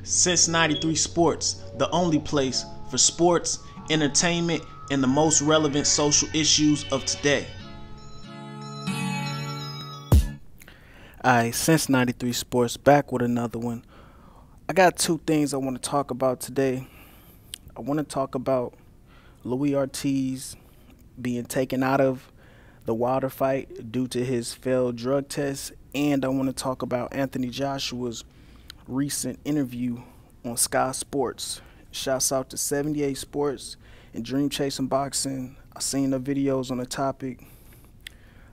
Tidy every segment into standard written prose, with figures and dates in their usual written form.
Since 93 Sports, the only place for sports, entertainment, and the most relevant social issues of today. Alright, since 93 Sports, back with another one. I got two things I want to talk about today. I want to talk about Luis Ortiz being taken out of the Wilder fight due to his failed drug test, and I want to talk about Anthony Joshua's recent interview on Sky Sports. Shouts out to 78 Sports and Dream Chasing Boxing. I seen the videos on the topic.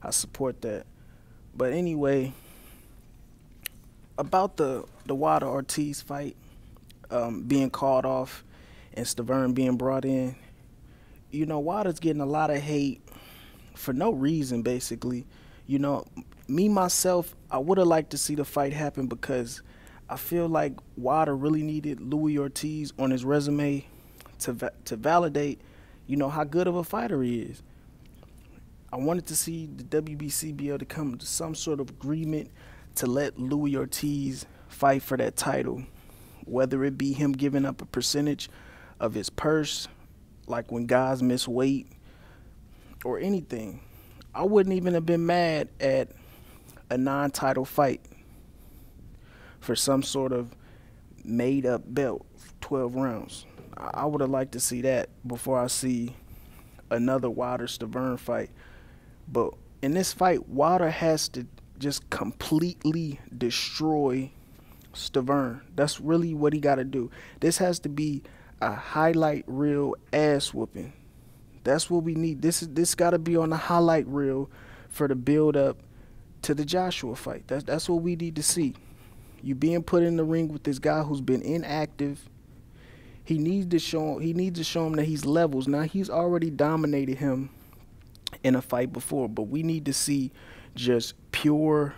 I support that. But anyway, about the Wilder Ortiz fight being called off and Stiverne being brought in, you know, Wilder's getting a lot of hate for no reason, basically. You know, me, myself, I would have liked to see the fight happen because I feel like Wilder really needed Luis Ortiz on his resume to validate, you know, how good of a fighter he is. I wanted to see the WBC be able to come to some sort of agreement to let Luis Ortiz fight for that title, whether it be him giving up a percentage of his purse, like when guys miss weight, or anything. I wouldn't even have been mad at a non-title fight for some sort of made-up belt, 12 rounds. I would have liked to see that before I see another Wilder-Stiverne fight. But in this fight, Wilder has to just completely destroy Stiverne. That's really what he got to do. This has to be a highlight reel ass whooping. That's what we need. This got to be on the highlight reel for the build up to the Joshua fight. That's what we need to see. You being put in the ring with this guy who's been inactive. He needs to show him that he's levels. Now he's already dominated him in a fight before, but we need to see just pure,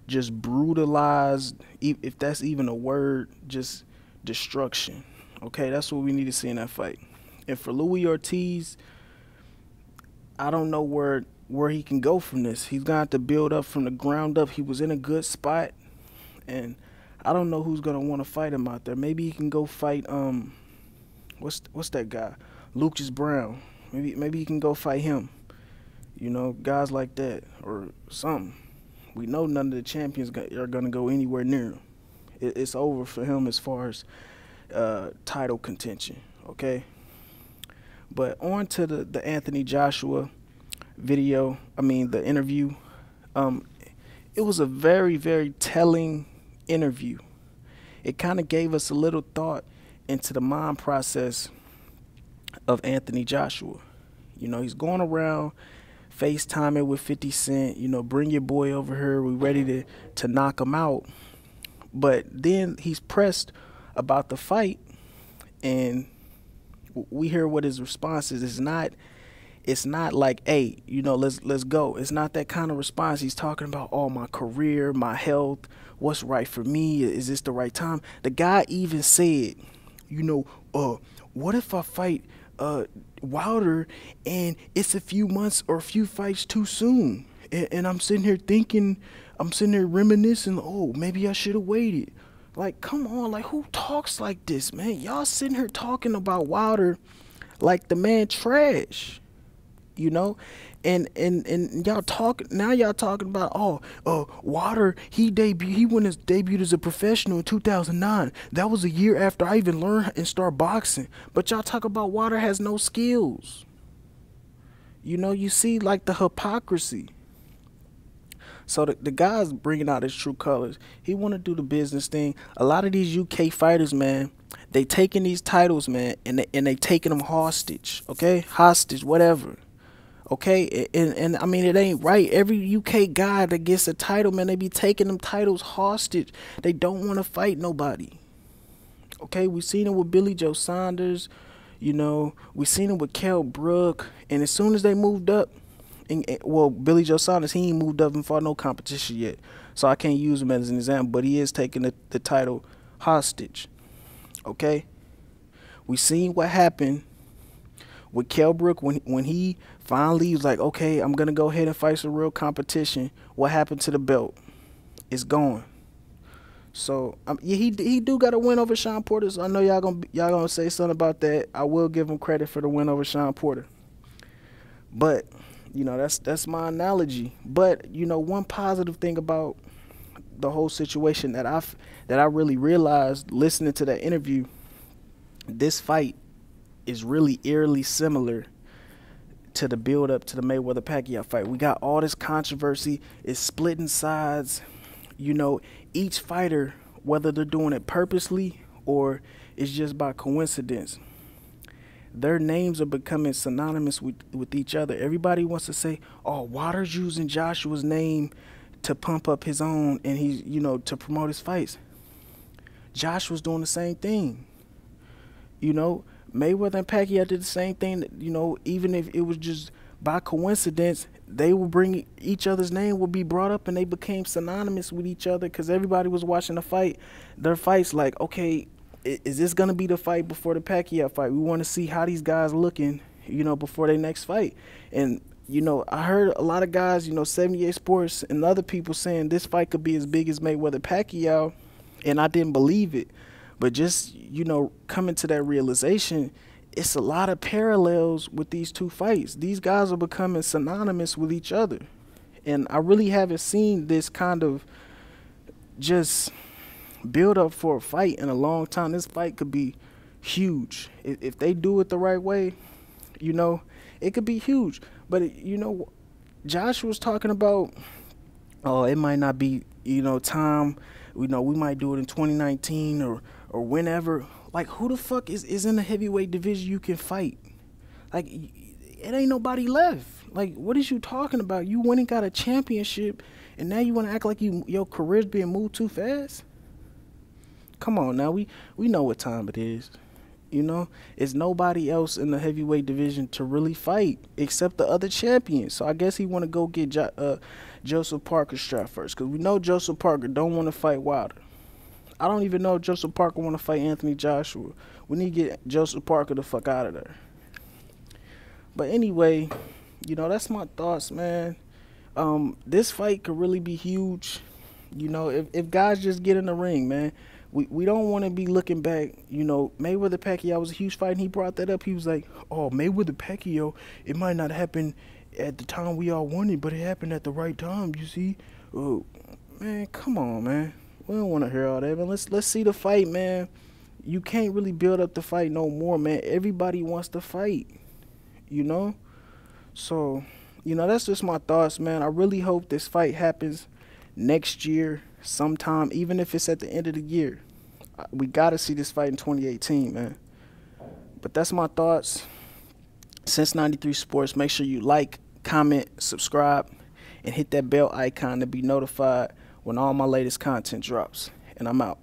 just brutalized, if that's even a word, just destruction. Okay, that's what we need to see in that fight. And for Luis Ortiz, I don't know where he can go from this. He's gonna have to build up from the ground up. He was in a good spot, and I don't know who's gonna want to fight him out there. Maybe he can go fight what's that guy, Lucas Brown. Maybe he can go fight him. You know, guys like that or something. We know none of the champions are gonna go anywhere near him. It's over for him as far as title contention. Okay. But on to the Anthony Joshua video, the interview. It was a very, very telling interview. It kind of gave us a little thought into the mind process of Anthony Joshua. You know, he's going around FaceTiming with 50 Cent, you know, bring your boy over here, we ready to knock him out. But then he's pressed about the fight, and we hear what his response is. It's not like, hey, you know, let's go. It's not that kind of response. He's talking about, oh, my career, my health, what's right for me, is this the right time? The guy even said, you know, what if I fight Wilder and it's a few months or a few fights too soon? And I'm sitting here thinking, I'm sitting here reminiscing, oh, maybe I should have waited. Like, come on, like, who talks like this, man? Y'all sitting here talking about Wilder like the man trash, you know? And y'all talking about, Wilder, he went his debuted as a professional in 2009. That was a year after I even learned and started boxing. But y'all talk about Wilder has no skills. You know, you see, like, the hypocrisy. So the guy's bringing out his true colors. He want to do the business thing. A lot of these UK fighters, man, they taking these titles, man, and they taking them hostage, okay? Hostage, whatever, okay? And I mean, it ain't right. Every UK guy that gets a title, man, they be taking them titles hostage. They don't want to fight nobody, okay? We seen it with Billy Joe Saunders, you know. We seen it with Kell Brook, and as soon as they moved up, well, Billy Joe Saunders, he ain't moved up and fought no competition yet, so I can't use him as an example, but he is taking the title hostage, okay? We seen what happened with Kell Brook when he finally was like, okay, I'm going to go ahead and fight some real competition. What happened to the belt? It's gone. So yeah, he do got a win over Sean Porter. So I know y'all gonna say something about that. I will give him credit for the win over Sean Porter. But that's my analogy. But one positive thing about the whole situation that I really realized listening to that interview, this fight is really eerily similar to the build up to the Mayweather Pacquiao fight. We got all this controversy, it's splitting sides. Each fighter, whether they're doing it purposely or it's just by coincidence, their names are becoming synonymous with each other. Everybody wants to say, oh, Wilder's using Joshua's name to pump up his own and he's, to promote his fights. Joshua's doing the same thing. Mayweather and Pacquiao did the same thing. Even if it was just by coincidence, they will bring each other's name will be brought up and they became synonymous with each other because everybody was watching their fights like, okay, is this going to be the fight before the Pacquiao fight? We want to see how these guys looking, before their next fight. And, I heard a lot of guys, 78 Sports and other people saying this fight could be as big as Mayweather-Pacquiao, and I didn't believe it. But just, coming to that realization, it's a lot of parallels with these two fights. These guys are becoming synonymous with each other. And I really haven't seen this kind of just build up for a fight in a long time. This fight could be huge. If they do it the right way, it could be huge. But, Josh was talking about, oh, it might not be, time. We might do it in 2019 or whenever. Like, who the fuck is in the heavyweight division you can fight? Like, it ain't nobody left. Like, what is you talking about? You went and got a championship, and now you want to act like your career's being moved too fast? Come on now, we know what time it is. It's nobody else in the heavyweight division to really fight except the other champions. So I guess he want to go get Joseph Parker strap first, because we know Joseph Parker don't want to fight Wilder. I don't even know if Joseph Parker want to fight Anthony Joshua. We need to get Joseph Parker the fuck out of there. But anyway, that's my thoughts, man. This fight could really be huge. If guys just get in the ring, man. We don't want to be looking back. Mayweather-Pacquiao was a huge fight, and he brought that up. He was like, oh, Mayweather-Pacquiao, it might not happen at the time we all wanted, but it happened at the right time, you see. Oh, man, come on, man. We don't want to hear all that, man. Let's see the fight, man. You can't really build up the fight no more, man. Everybody wants to fight, So, that's just my thoughts, man. I really hope this fight happens next year sometime, even if it's at the end of the year. We got to see this fight in 2018, man. But that's my thoughts. Since 93 Sports, make sure you like, comment, subscribe, and hit that bell icon to be notified when all my latest content drops. And I'm out.